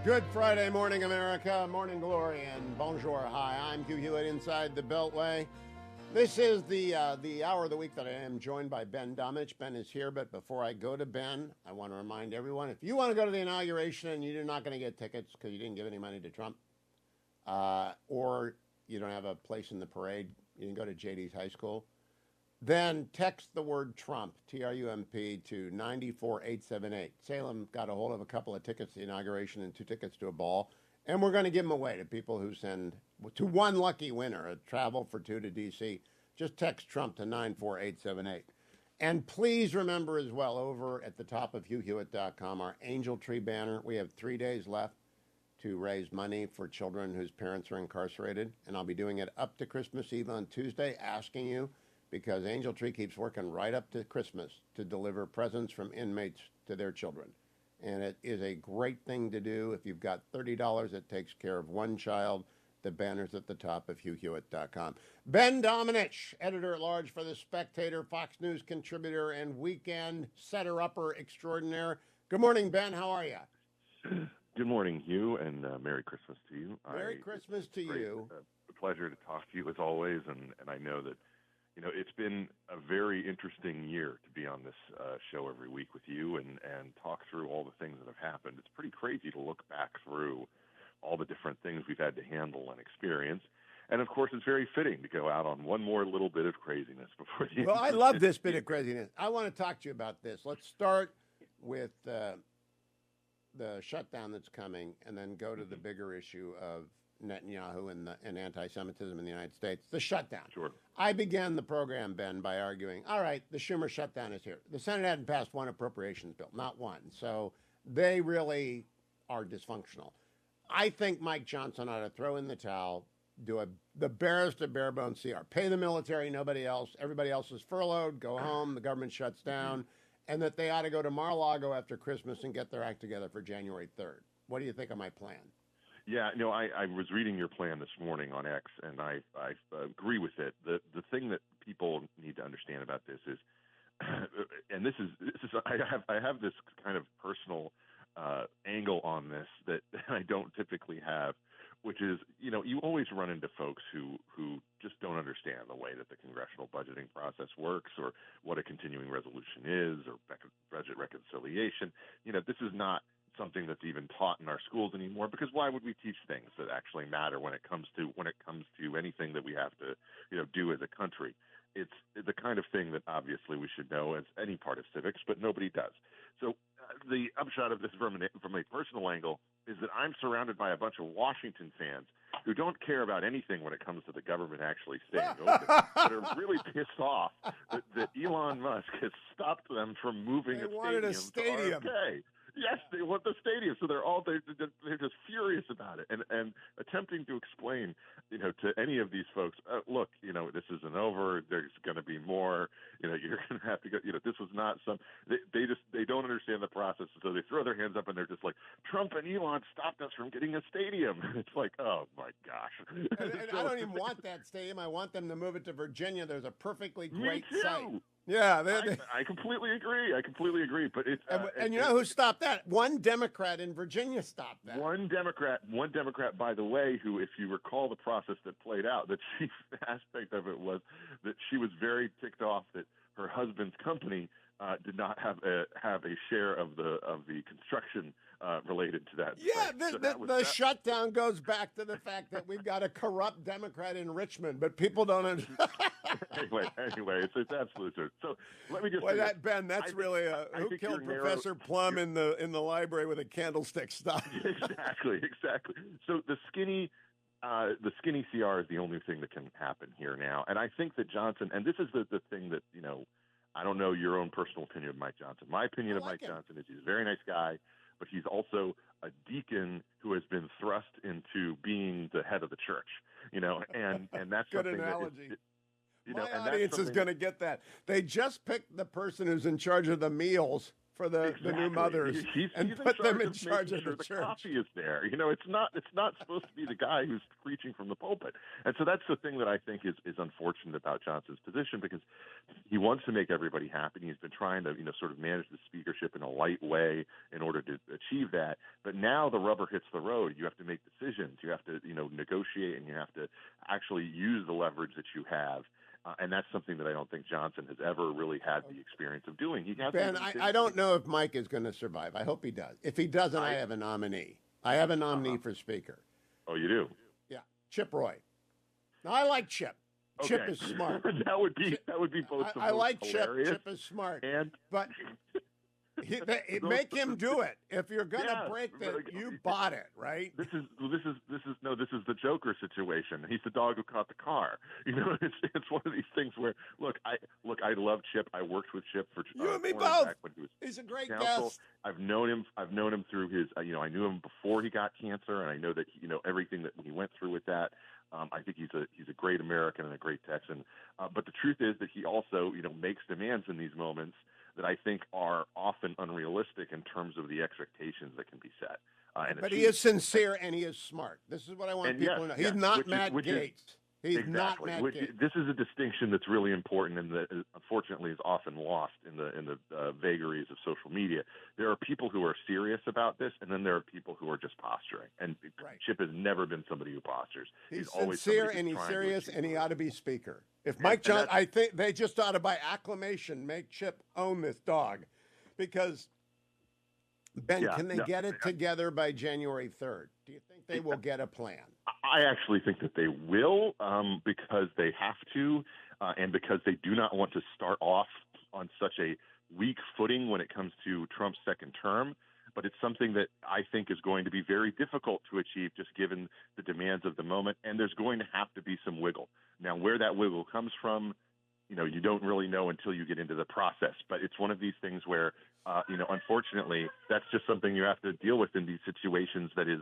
Good Friday morning, America. Morning glory and bonjour. Hi, I'm Hugh Hewitt inside the Beltway. This is the hour of the week that I am joined by Ben Domenech. Ben is here, but before I go to Ben, I want to remind everyone, if you want to go to the inauguration and you're not going to get tickets because you didn't give any money to Trump, or you don't have a place in the parade, you can go to JD's high school, then text the word Trump, T-R-U-M-P, to 94878. Salem got a hold of a couple of tickets to the inauguration and 2 tickets to a ball, and we're going to give them away to people who send, to one lucky winner, a travel for 2 to D.C. Just text Trump to 94878. And please remember as well, over at the top of HughHewitt.com, our Angel Tree banner, we have 3 days left to raise money for children whose parents are incarcerated, and I'll be doing it up to Christmas Eve on Tuesday, asking you, because Angel Tree keeps working right up to Christmas to deliver presents from inmates to their children. And it is a great thing to do. If you've got $30, it takes care of one child. The banner's at the top of HughHewitt.com. Ben Domenech, editor-at-large for The Spectator, Fox News contributor, and weekend setter-upper extraordinaire. Good morning, Ben. How are you? Good morning, Hugh, and Merry Christmas to you. Merry Christmas to you. A pleasure to talk to you as always, and I know that it's been a very interesting year to be on this show every week with you and talk through all the things that have happened. It's pretty crazy to look back through all the different things we've had to handle and experience. And, of course, it's very fitting to go out on one more little bit of craziness before the Well, I love this bit of craziness. I want to talk to you about this. Let's start with the shutdown that's coming and then go to the bigger issue of Netanyahu and anti-Semitism in the United States. The shutdown. Sure. I began the program, Ben, by arguing, all right, the Schumer shutdown is here. The Senate hadn't passed one appropriations bill, not one. So they really are dysfunctional. I think Mike Johnson ought to throw in the towel, do the barest of bare bones CR. Pay the military, nobody else. Everybody else is furloughed, go home, the government shuts down, and that they ought to go to Mar-a-Lago after Christmas and get their act together for January 3rd. What do you think of my plan? Yeah, I was reading your plan this morning on X, and I agree with it. The thing that people need to understand about this is, and this is I have this kind of personal angle on this that I don't typically have, which is you always run into folks who just don't understand the way that the congressional budgeting process works, or what a continuing resolution is, or budget reconciliation. This is not something that's even taught in our schools anymore, because why would we teach things that actually matter when it comes to anything that we have to do as a country? It's the kind of thing that obviously we should know as any part of civics, but nobody does. So the upshot of this from a personal angle is that I'm surrounded by a bunch of Washington fans who don't care about anything when it comes to the government actually staying open, but are really pissed off that Elon Musk has stopped them from moving a stadium to RFK. Yes, they want the stadium, so they're just furious about it, and attempting to explain, to any of these folks, look, this isn't over. There's going to be more. You're going to have to go. This was not some. They don't understand the process, so they throw their hands up and they're just like, Trump and Elon stopped us from getting a stadium. It's like, oh my gosh. And I don't even want that stadium. I want them to move it to Virginia. There's a perfectly great site. Yeah, I completely agree. But it's and you know who stopped that? One Democrat in Virginia stopped that. One Democrat, by the way, who, if you recall the process that played out, the chief aspect of it was that she was very ticked off that her husband's company did not have a share of the construction related to that. Yeah, the shutdown goes back to the fact that we've got a corrupt Democrat in Richmond, but people don't understand. Anyway, it's absolutely true. So let me just Ben, that's really who killed Professor Plum in the library with a candlestick stuff. Exactly. So the skinny CR is the only thing that can happen here now, and I think that Johnson, and this is the thing that I don't know your own personal opinion of Mike Johnson. My opinion of Mike Johnson is he's a very nice guy, but he's also a deacon who has been thrust into being the head of the church. And that's good something analogy. That My audience is going to get that. They just picked the person who's in charge of the meals for the new mothers and put them in charge of the church. The coffee is there. It's not supposed to be the guy who's preaching from the pulpit. And so that's the thing that I think is unfortunate about Johnson's position, because he wants to make everybody happy. He's been trying to, sort of manage the speakership in a light way in order to achieve that. But now the rubber hits the road. You have to make decisions. You have to, negotiate, and you have to actually use the leverage that you have. And that's something that I don't think Johnson has ever really had the experience of doing. Ben, I don't know if Mike is going to survive. I hope he does. If he doesn't, I have a nominee. I have a nominee for Speaker. Oh, you do? Yeah, Chip Roy. Now, I like Chip. Okay. Chip is smart. that would be both. I like hilarious. Chip. Chip is smart. But make him do it. If you're gonna break that, you bought it, right? This is the Joker situation. He's the dog who caught the car. It's one of these things where I love Chip. I worked with Chip for you and me both. He's a great guest. I've known him through his. I knew him before he got cancer, and I know that everything that he went through with that. I think he's a great American and a great Texan. But the truth is that he also makes demands in these moments that I think are often unrealistic in terms of the expectations that can be set. But he is sincere and he is smart. This is what I want people to know. He's not Matt Gaetz. He's not Matt Gaetz. This is a distinction that's really important, and that unfortunately is often lost in the vagaries of social media. There are people who are serious about this, and then there are people who are just posturing. And Chip has never been somebody who postures. He's always sincere and he's serious, and he ought to be Speaker. If Mike Johnson, I think they just ought to, by acclamation, make Chip own this dog, because Ben, can they get it together by January 3rd? Do you think they will get a plan? I actually think that they will, because they have to, and because they do not want to start off on such a weak footing when it comes to Trump's second term. But it's something that I think is going to be very difficult to achieve, just given the demands of the moment. And there's going to have to be some wiggle. Now, where that wiggle comes from, you don't really know until you get into the process. But it's one of these things where, unfortunately, that's just something you have to deal with in these situations. That is,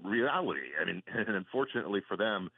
reality. I mean, and unfortunately for them,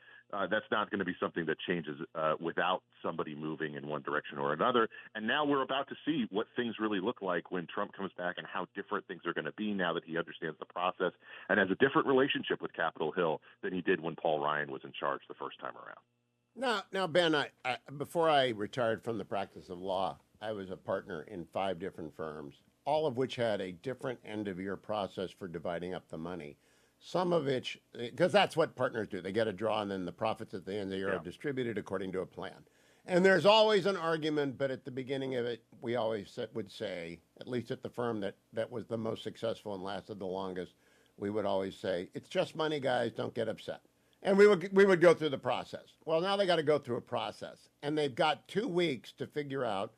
that's not going to be something that changes without somebody moving in one direction or another. And now we're about to see what things really look like when Trump comes back, and how different things are going to be now that he understands the process and has a different relationship with Capitol Hill than he did when Paul Ryan was in charge the first time around. Now, Ben, I before I retired from the practice of law, I was a partner in 5 different firms, all of which had a different end-of-year process for dividing up the money. Some of which, because that's what partners do. They get a draw, and then the profits at the end of the year are distributed according to a plan. And there's always an argument, but at the beginning of it, we always would say, at least at the firm that was the most successful and lasted the longest, we would always say, it's just money, guys, don't get upset. And we would go through the process. Well, now they got to go through a process. And they've got 2 weeks to figure out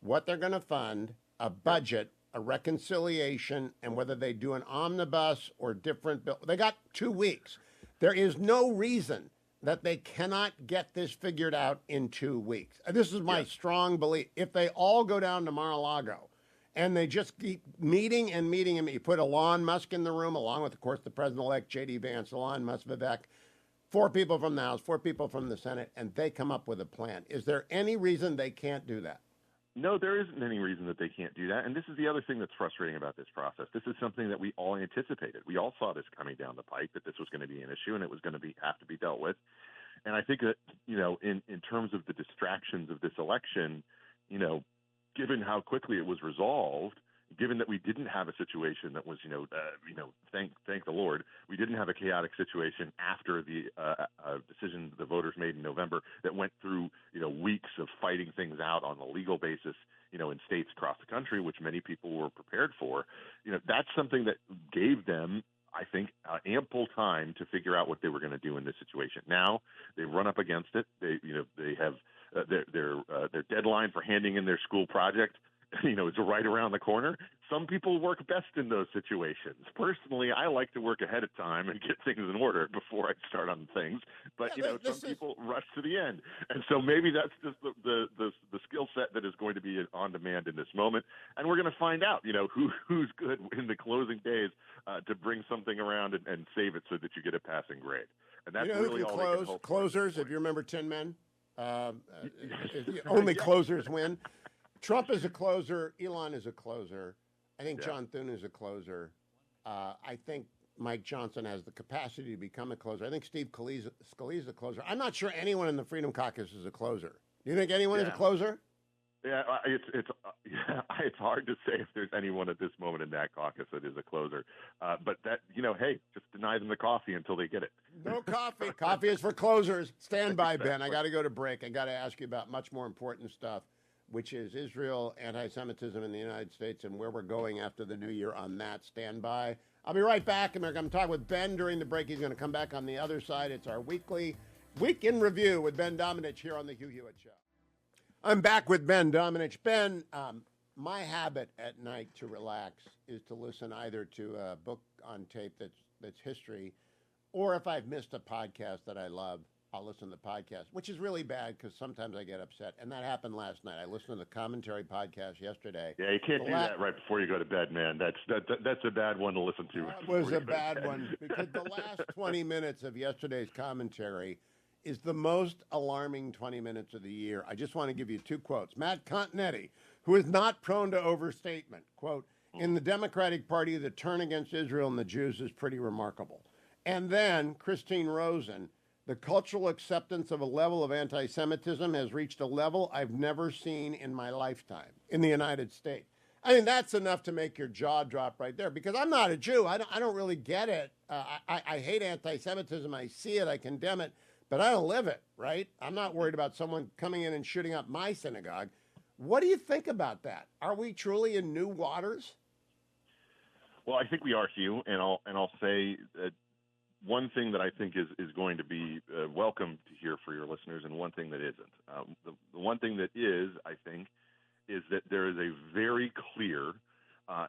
what they're going to fund, a budget, a reconciliation, and whether they do an omnibus or different bill. They got 2 weeks. There is no reason that they cannot get this figured out in 2 weeks. This is my strong belief. If they all go down to Mar-a-Lago and they just keep meeting and meeting, and you put Elon Musk in the room, along with, of course, the president-elect, J.D. Vance, Elon Musk, Vivek, 4 people from the House, 4 people from the Senate, and they come up with a plan. Is there any reason they can't do that? No, there isn't any reason that they can't do that. And this is the other thing that's frustrating about this process. This is something that we all anticipated. We all saw this coming down the pike, that this was going to be an issue and it was going to have to be dealt with. And I think that, in terms of the distractions of this election, given how quickly it was resolved, given that we didn't have a situation that was, thank the Lord, we didn't have a chaotic situation after the decision the voters made in November that went through, weeks of fighting things out on a legal basis, in states across the country, which many people were prepared for. That's something that gave them, I think, ample time to figure out what they were going to do in this situation. Now they've run up against it. They have their deadline for handing in their school project it's right around the corner. Some people work best in those situations. Personally, I like to work ahead of time and get things in order before I start on things. But, some people rush to the end. And so maybe that's just the skill set that is going to be on demand in this moment. And we're going to find out, who's good in the closing days to bring something around and save it so that you get a passing grade. And that's really all they can hope closers, if you remember Tin Men, only closers win. Trump is a closer. Elon is a closer. I think Yeah. John Thune is a closer. I think Mike Johnson has the capacity to become a closer. I think Steve Scalise is a closer. I'm not sure anyone in the Freedom Caucus is a closer. Do you think anyone is a closer? Yeah, it's hard to say if there's anyone at this moment in that caucus that is a closer. But that, hey, just deny them the coffee until they get it. No coffee. Coffee is for closers. Stand by, Ben. I got to go to break. I got to ask you about much more important stuff, which is Israel, anti-Semitism in the United States, and where we're going after the new year on that. Stand by. I'll be right back. I'm going to talk with Ben during the break. He's going to come back on the other side. It's our weekly Week in Review with Ben Domenech here on the Hugh Hewitt Show. I'm back with Ben Domenech. Ben, my habit at night to relax is to listen either to a book on tape that's history, or if I've missed a podcast that I love, I'll listen to the podcast, which is really bad because sometimes I get upset. And that happened last night. I listened to the commentary podcast yesterday. Yeah, you can't do that right before you go to bed, man. That's a bad one to listen to. That was a bad one because the last 20 minutes of yesterday's commentary is the most alarming 20 minutes of the year. I just want to give you two quotes. Matt Continetti, who is not prone to overstatement, quote, "In the Democratic Party, the turn against Israel and the Jews is pretty remarkable." And then Christine Rosen, "The cultural acceptance of a level of anti-Semitism has reached a level I've never seen in my lifetime in the United States." I mean, that's enough to make your jaw drop right there because I'm not a Jew. I don't really get it. I hate anti-Semitism. I see it. I condemn it. But I don't live it, right? I'm not worried about someone coming in and shooting up my synagogue. What do you think about that? Are we truly in new waters? Well, I think we are, Hugh, and I'll say that one thing that I think is going to be welcome to hear for your listeners, and one thing that isn't. The one thing that is, I think, is that there is a very clear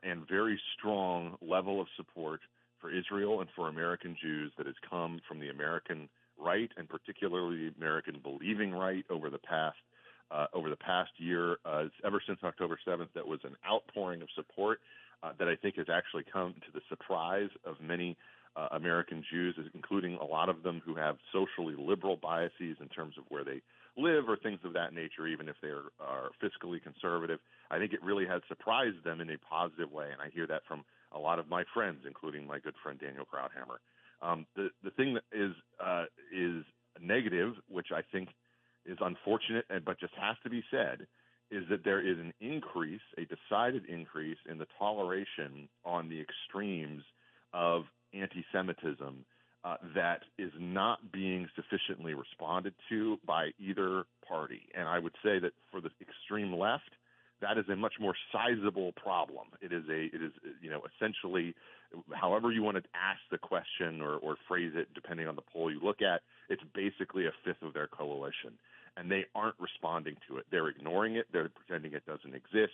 and very strong level of support for Israel and for American Jews that has come from the American right, and particularly the American believing right over the past year, ever since October 7th. That was an outpouring of support that I think has actually come to the surprise of many American Jews, including a lot of them who have socially liberal biases in terms of where they live or things of that nature, even if they are fiscally conservative. I think it really has surprised them in a positive way, and I hear that from a lot of my friends, including my good friend Daniel Krauthammer. The thing that is negative, which I think is unfortunate, but just has to be said, is that there is an increase, a decided increase in the toleration on the extremes of anti-Semitism that is not being sufficiently responded to by either party. And I would say that for the extreme left, that is a much more sizable problem. It is essentially, however you want to ask the question or phrase it, depending on the poll you look at, it's basically a fifth of their coalition, and they aren't responding to it. They're ignoring it. They're pretending it doesn't exist.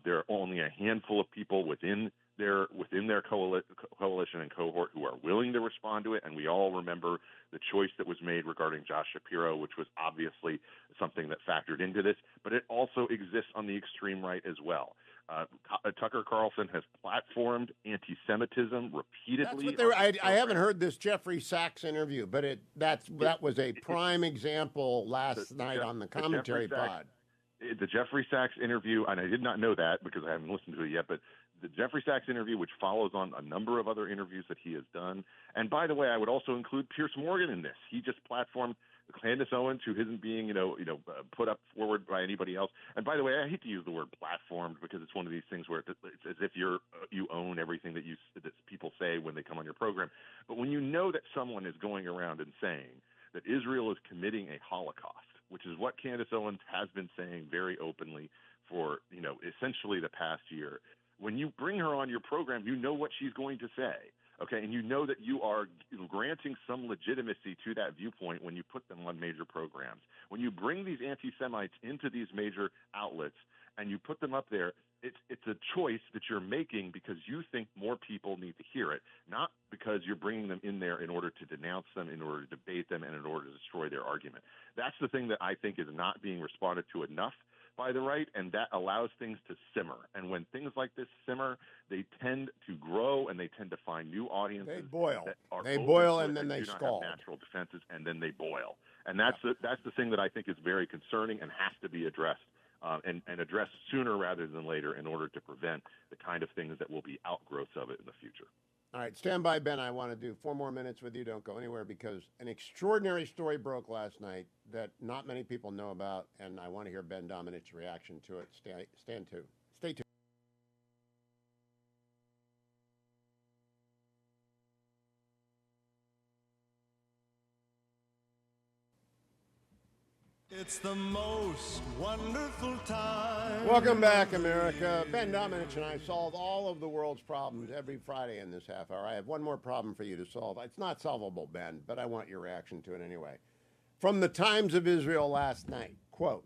There are only a handful of people within their coalition and cohort who are willing to respond to it, and we all remember the choice that was made regarding Josh Shapiro, which was obviously something that factored into this, but it also exists on the extreme right as well. Tucker Carlson has platformed anti-Semitism repeatedly. I haven't heard this Jeffrey Sachs interview, but that was a prime example last night on the commentary pod. The Jeffrey Sachs interview, and I did not know that because I haven't listened to it yet, but the Jeffrey Sachs interview, which follows on a number of other interviews that he has done. And by the way, I would also include Piers Morgan in this. He just platformed Candace Owens, who isn't being, put up forward by anybody else. And by the way, I hate to use the word platformed because it's one of these things where it's as if you own everything that people say when they come on your program. But when you know that someone is going around and saying that Israel is committing a Holocaust, which is what Candace Owens has been saying very openly for, essentially the past year. When you bring her on your program, you know what she's going to say, okay? And you know that you are granting some legitimacy to that viewpoint when you put them on major programs. When you bring these anti-Semites into these major outlets and you put them up there, it's a choice that you're making because you think more people need to hear it, not because you're bringing them in there in order to denounce them, in order to debate them, and in order to destroy their argument. That's the thing that I think is not being responded to enough by the right, and that allows things to simmer. And when things like this simmer, they tend to grow and they tend to find new audiences. They boil. They boil and then they scald. Natural defenses, and then they boil. And that's the thing that I think is very concerning and has to be addressed and addressed sooner rather than later in order to prevent the kind of things that will be outgrowths of it in the future. All right, stand by, Ben. I want to do 4 more minutes with you. Don't go anywhere because an extraordinary story broke last night that not many people know about, and I want to hear Ben Domenich's reaction to it. Stay tuned. It's the most wonderful time. Welcome back, America. Ben Domenech and I solve all of the world's problems every Friday in this half hour. I have one more problem for you to solve. It's not solvable, Ben, but I want your reaction to it anyway. From the Times of Israel last night, quote,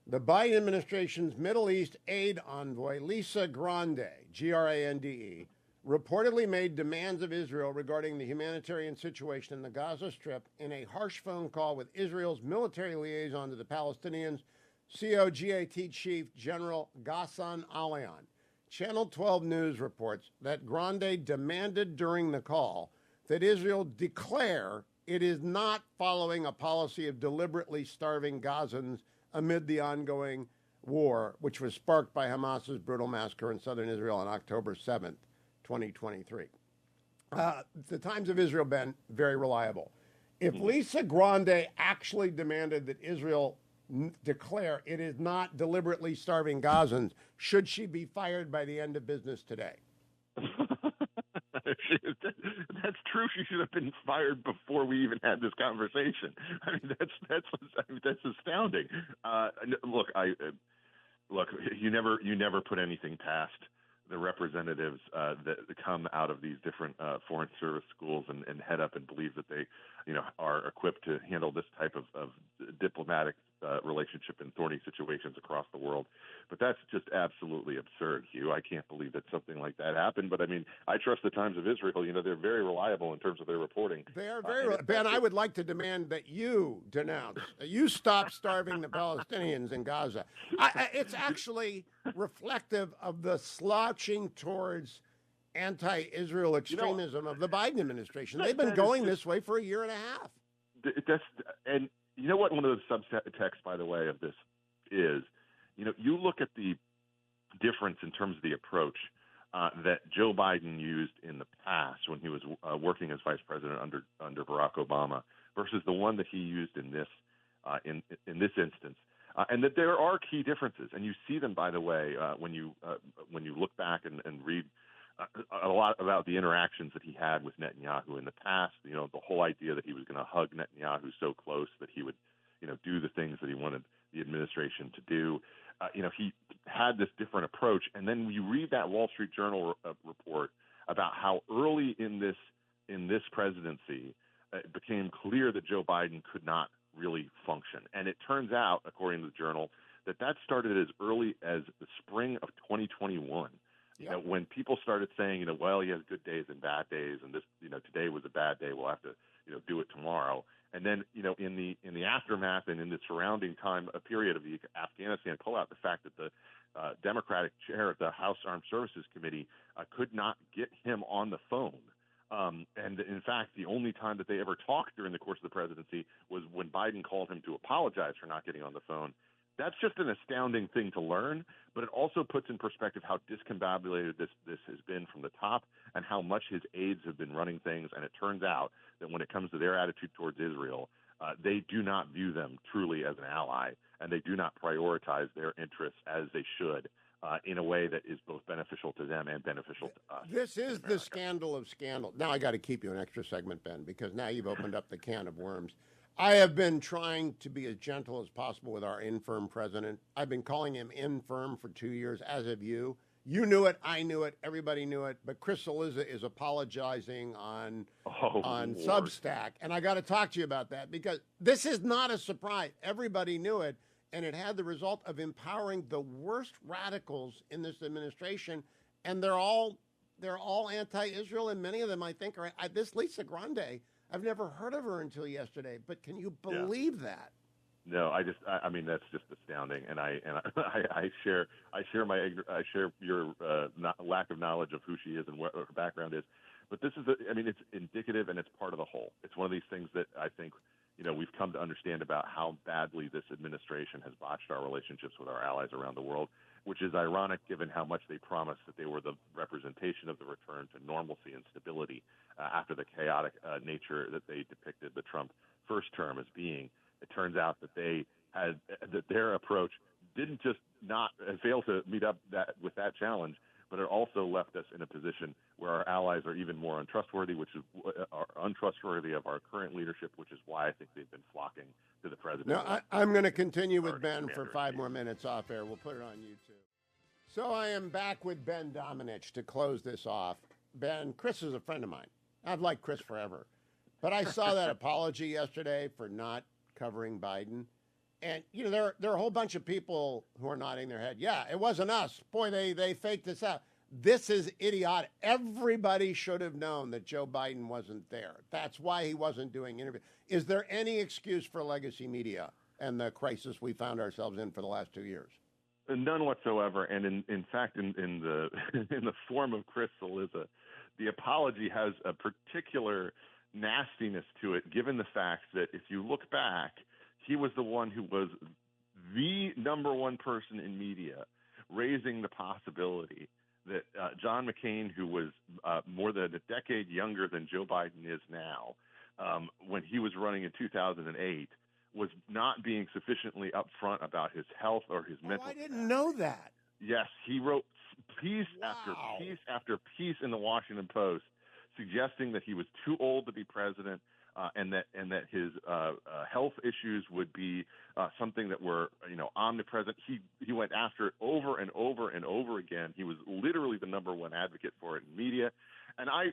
the Biden administration's Middle East aid envoy, Lisa Grande, Grande, reportedly made demands of Israel regarding the humanitarian situation in the Gaza Strip in a harsh phone call with Israel's military liaison to the Palestinians, COGAT Chief General Ghassan Alayan. Channel 12 News reports that Grande demanded during the call that Israel declare it is not following a policy of deliberately starving Gazans amid the ongoing war, which was sparked by Hamas's brutal massacre in southern Israel on October 7th. 2023. The Times of Israel, Ben, very reliable. If Lisa Grande actually demanded that Israel declare it is not deliberately starving Gazans, should she be fired by the end of business today? That's true. She should have been fired before we even had this conversation. I mean, that's astounding. Look, you never put anything past the representatives that come out of these different foreign service schools and head up and believe that they, are equipped to handle this type of diplomatic relationship in thorny situations across the world. But that's just absolutely absurd, Hugh. I can't believe that something like that happened. But I mean, I trust the Times of Israel. They're very reliable in terms of their reporting. They are very Ben, I would like to demand that you denounce, you stop starving the Palestinians in Gaza. It's actually reflective of the slouching towards anti-Israel extremism of the Biden administration. They've been going this way for a year and a half. And you know what one of the subtexts, by the way, of this is, you look at the difference in terms of the approach that Joe Biden used in the past when he was working as vice president under Barack Obama versus the one that he used in this instance. And that there are key differences, and you see them, by the way, when you look back and read a lot about the interactions that he had with Netanyahu in the past. The whole idea that he was going to hug Netanyahu so close that he would, do the things that he wanted the administration to do. He had this different approach, and then you read that Wall Street Journal report about how early in this presidency it became clear that Joe Biden could not really function. And it turns out, according to the Journal, that started as early as the spring of 2021. Yep. When people started saying, well, he has good days and bad days, and this, today was a bad day, we'll have to, do it tomorrow. And then, in the aftermath and in the surrounding time, a period of the Afghanistan pullout, the fact that the Democratic chair of the House Armed Services Committee could not get him on the phone. And in fact, the only time that they ever talked during the course of the presidency was when Biden called him to apologize for not getting on the phone. That's just an astounding thing to learn, but it also puts in perspective how discombobulated this has been from the top and how much his aides have been running things. And it turns out that when it comes to their attitude towards Israel, they do not view them truly as an ally, and they do not prioritize their interests as they should in a way that is both beneficial to them and beneficial to us. This is the scandal of scandal. Now I got to keep you an extra segment, Ben, because now you've opened up the can of worms. I have been trying to be as gentle as possible with our infirm president. I've been calling him infirm for 2 years, as have you. You knew it, I knew it, everybody knew it, but Chris Cillizza is apologizing on Substack, and I got to talk to you about that because this is not a surprise. Everybody knew it, and it had the result of empowering the worst radicals in this administration, and they're all anti-Israel, and many of them, I think, are. This Lisa Grande, I've never heard of her until yesterday, but can you believe that? No, I mean that's just astounding, and I share your lack of knowledge of who she is and what her background is. But this is, it's indicative and it's part of the whole. It's one of these things that I think, we've come to understand about how badly this administration has botched our relationships with our allies around the world, which is ironic given how much they promised that they were the representation of the return to normalcy and stability after the chaotic nature that they depicted the Trump first term as being. It turns out that that their approach didn't just not fail to meet up with that challenge, but it also left us in a position where our allies are even more untrustworthy, are untrustworthy of our current leadership, which is why I think they've been flocking to the president. Now, I'm going to continue with Ben for 5 more minutes off air. We'll put it on YouTube. So I am back with Ben Domenech to close this off. Ben, Chris is a friend of mine. I've liked Chris forever. But I saw that apology yesterday for not covering Biden. And, there are a whole bunch of people who are nodding their head. Yeah, it wasn't us. Boy, they faked this out. This is idiotic. Everybody should have known that Joe Biden wasn't there. That's why he wasn't doing interviews. Is there any excuse for legacy media and the crisis we found ourselves in for the last 2 years? None whatsoever. And in fact, in the in the form of Chris Cillizza, the apology has a particular nastiness to it, given the fact that if you look back, he was the one who was the number one person in media raising the possibility that John McCain, who was more than a decade younger than Joe Biden is now, when he was running in 2008, was not being sufficiently upfront about his health or his mental I didn't know that. Yes, he wrote piece after piece after piece in the Washington Post suggesting that he was too old to be president, and that his health issues would be something that were omnipresent. He went after it over and over and over again. He was literally the number one advocate for it in media, and I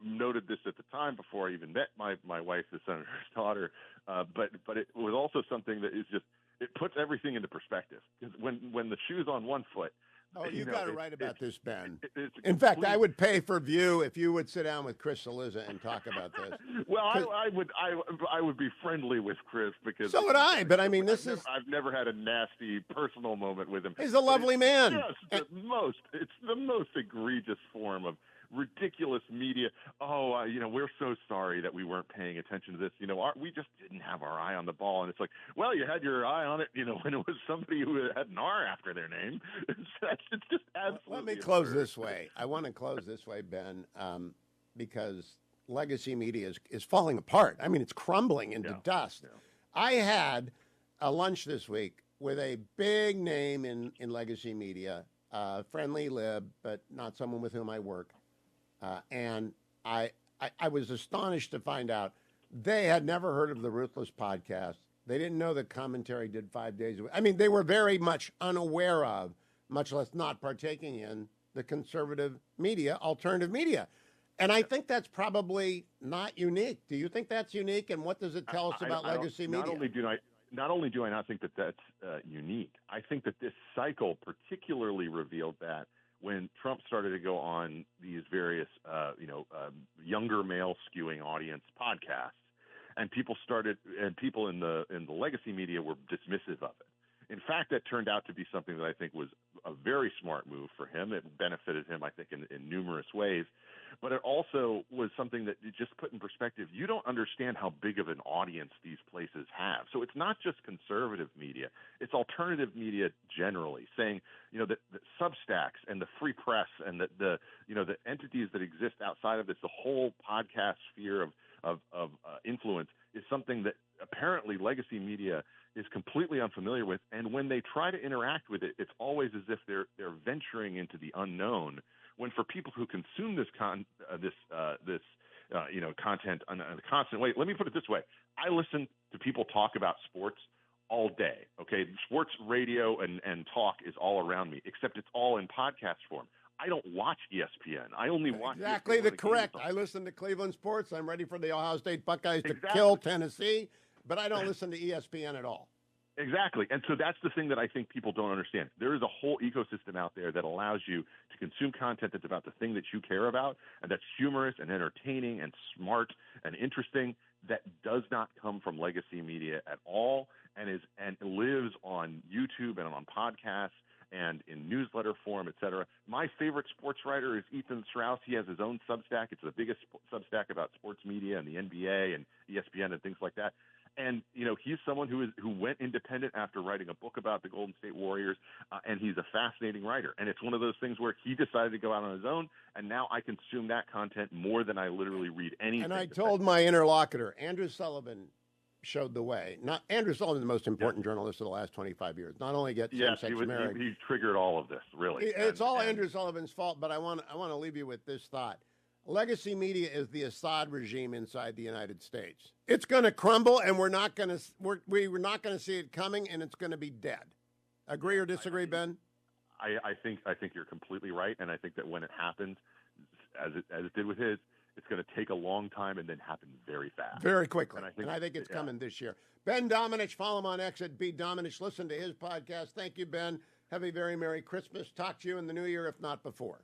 noted this at the time before I even met my wife, the senator's daughter. But it was also something that is just, it puts everything into perspective, because when the shoe's on one foot. Oh, you got to write about this, Ben. In fact, I would pay for View if you would sit down with Chris Cillizza and talk about this. Well, I would be friendly with Chris, because so would I. But I mean, I've never had a nasty personal moment with him. He's a lovely man. It's the most egregious form of ridiculous media. Oh, we're so sorry that we weren't paying attention to this. We just didn't have our eye on the ball. And it's like, well, you had your eye on it, when it was somebody who had an R after their name. It's just absolutely Let me close this way. I want to close this way, Ben, because legacy media is falling apart. I mean, it's crumbling into dust. Yeah. I had a lunch this week with a big name in legacy media, friendly lib, but not someone with whom I work. And I was astonished to find out they had never heard of the Ruthless podcast. They didn't know that Commentary did 5 days a week. I mean, they were very much unaware of, much less not partaking in, the conservative media, alternative media. And I think that's probably not unique. Do you think that's unique? And what does it tell us about legacy media? Not only do I not think that that's unique, I think that this cycle particularly revealed that when Trump started to go on these various, younger male skewing audience podcasts, and people in the legacy media were dismissive of it. In fact, that turned out to be something that I think was a very smart move for him. It benefited him, I think, in numerous ways. But it also was something that it just put in perspective. You don't understand how big of an audience these places have. So it's not just conservative media. It's alternative media generally, saying, that Substacks and the free press and the entities that exist outside of this, the whole podcast sphere of influence, is something that apparently legacy media is completely unfamiliar with. And when they try to interact with it, it's always as if they're venturing into the unknown. When for people who consume this content on a constant way, let me put it this way: I listen to people talk about sports all day. Okay, sports radio and talk is all around me, except it's all in podcast form. I don't watch ESPN. I only watch exactly ESPN the correct. I listen to Cleveland sports. I'm ready for the Ohio State Buckeyes to kill Tennessee, but I don't listen to ESPN at all. Exactly. And so that's the thing that I think people don't understand. There is a whole ecosystem out there that allows you to consume content that's about the thing that you care about, and that's humorous and entertaining and smart and interesting, that does not come from legacy media at all, and lives on YouTube and on podcasts and in newsletter form, et cetera. My favorite sports writer is Ethan Strauss. He has his own Substack. It's the biggest Substack about sports media and the NBA and ESPN and things like that. And he's someone who went independent after writing a book about the Golden State Warriors, and he's a fascinating writer. And it's one of those things where he decided to go out on his own, and now I consume that content more than I literally read anything. And I told my interlocutor, Andrew Sullivan showed the way. Not Andrew Sullivan, the most important journalist of the last 25 years. Not only get same-sex marriage. He triggered all of this, really. It's all Andrew Sullivan's fault, but I want to leave you with this thought. Legacy media is the Assad regime inside the United States. It's going to crumble, and we're not going to see it coming, and it's going to be dead. Agree or disagree, Ben? I think you're completely right, and I think that when it happens, as it did with his, it's going to take a long time and then happen very fast, very quickly. And I think it's coming this year. Ben Domenech, follow him on X at @BDomenech. Listen to his podcast. Thank you, Ben. Have a very Merry Christmas. Talk to you in the new year, if not before.